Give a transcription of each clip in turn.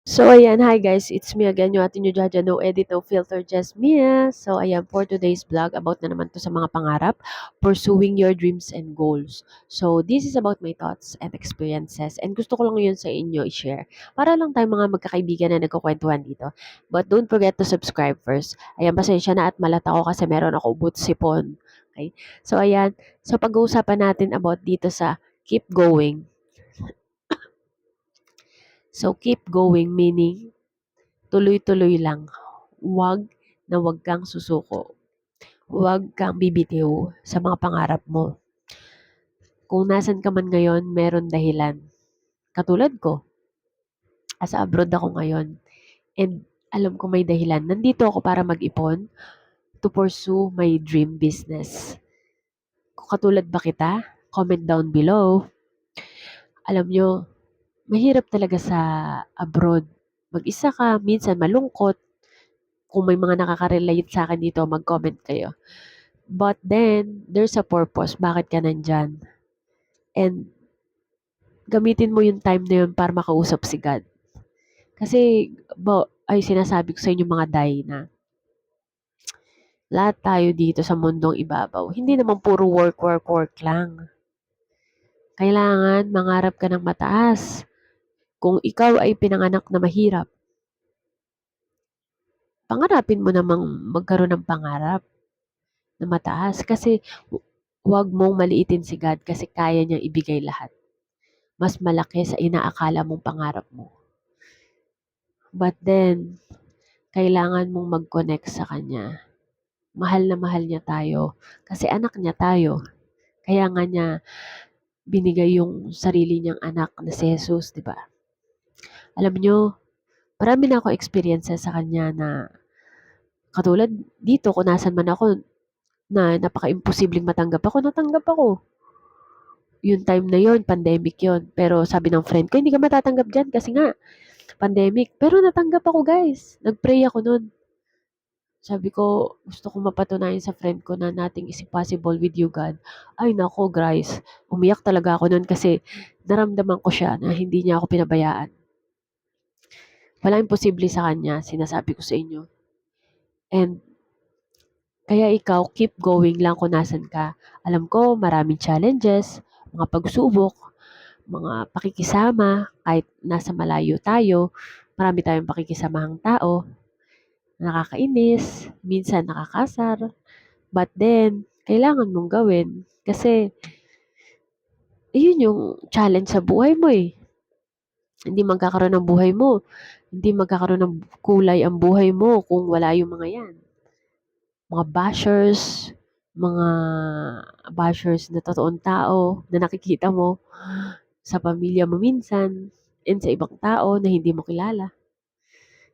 So, ayan. Hi, guys. It's me again, yung ating Jaja, no edit, no filter, just Mia. So, ayan, for today's vlog, about na naman to sa mga pangarap, pursuing your dreams and goals. So, this is about my thoughts and experiences. And gusto ko lang yun sa inyo i-share. Para lang tayo mga magkakaibigan na nagkukwentuhan dito. But don't forget to subscribe first. Ayan, pasensya na at malata ko kasi meron ako ubot sipon. Okay? So, ayan. So, pag-uusapan natin about dito sa keep going. So, keep going meaning tuloy-tuloy lang. Huwag kang susuko. Huwag kang bibitiw sa mga pangarap mo. Kung nasan ka man ngayon, meron dahilan. Katulad ko, asa abroad ako ngayon. And alam ko may dahilan. Nandito ako para mag-ipon to pursue my dream business. Kung katulad ba kita, comment down below. Alam nyo, mahirap talaga sa abroad. Mag-isa ka, minsan malungkot. Kung may mga nakaka-relate sa akin dito, mag-comment kayo. But then, there's a purpose. Bakit ka nandyan? And gamitin mo yung time na yun para makausap si God. Kasi, ay sinasabi ko sa inyo mga day na lahat tayo dito sa mundong ibabaw. Hindi naman puro work, work, work lang. Kailangan mangarap ka ng mataas. Kung ikaw ay pinanganak na mahirap, pangarapin mo namang magkaroon ng pangarap na mataas. Kasi huwag mong maliitin si God kasi kaya niyang ibigay lahat. Mas malaki sa inaakala mong pangarap mo. But then, kailangan mong mag-connect sa Kanya. Mahal na mahal niya tayo. Kasi anak niya tayo. Kaya nga niya binigay yung sarili niyang anak na si Jesus, di ba? Alam niyo, marami na ako experiences sa Kanya na katulad dito, kung nasan man ako, na napaka-imposibleng matanggap ako, natanggap ako. Yung time na yon pandemic yon. Pero sabi ng friend ko, hindi ka matatanggap dyan kasi nga, pandemic. Pero natanggap ako, guys. Nag-pray ako nun. Sabi ko, gusto kong mapatunayan sa friend ko na nothing is impossible with you, God. Ay, nako, guys. Umiyak talaga ako nun kasi naramdaman ko siya na hindi niya ako pinabayaan. Walang imposible sa kanya, sinasabi ko sa inyo. And kaya ikaw, keep going lang kung nasan ka. Alam ko, maraming challenges, mga pagsubok, mga pakikisama, kahit nasa malayo tayo, marami tayong pakikisamahang tao, nakakainis, minsan nakakasar, but then, kailangan mong gawin kasi iyon yung challenge sa buhay mo eh. Hindi magkakaroon ng buhay mo. Hindi magkakaroon ng kulay ang buhay mo kung wala yung mga yan. Mga mga bashers na totoong tao na nakikita mo sa pamilya mo minsan and sa ibang tao na hindi mo kilala.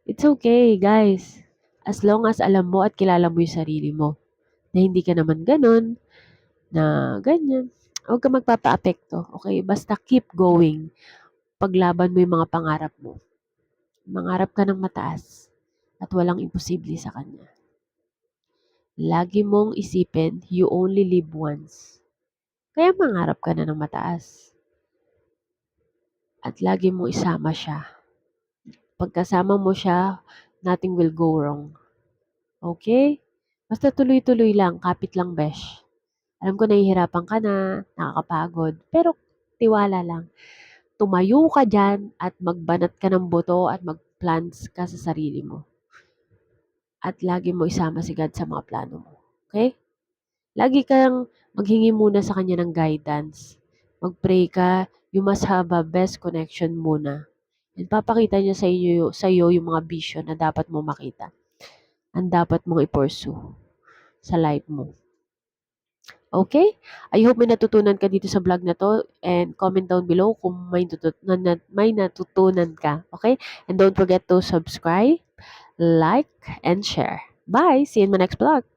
It's okay, guys. As long as alam mo at kilala mo yung sarili mo na hindi ka naman ganun, na ganyan. Huwag ka magpapaapekto, okay? Basta keep going. Paglaban mo yung mga pangarap mo. Mangarap ka ng mataas at walang imposible sa Kanya. Lagi mong isipin, you only live once. Kaya mangarap ka na ng mataas. At lagi mong isama siya. Pagkasama mo siya, nothing will go wrong. Okay? Basta tuloy-tuloy lang, kapit lang, besh. Alam ko nahihirapan ka na, nakakapagod, pero tiwala lang. Tumayo ka dyan at magbanat ka ng buto at mag-plans ka sa sarili mo. At lagi mo isama si God sa mga plano mo. Okay? Lagi kang maghingi muna sa Kanya ng guidance. Mag-pray ka. You must have a best connection muna. And papakita niya sa iyo yung mga vision na dapat mo makita. Ang dapat mong i-pursue sa life mo. Okay? I hope may natutunan ka dito sa vlog na to and comment down below kung may natutunan ka. Okay? And don't forget to subscribe, like, and share. Bye! See you in my next vlog.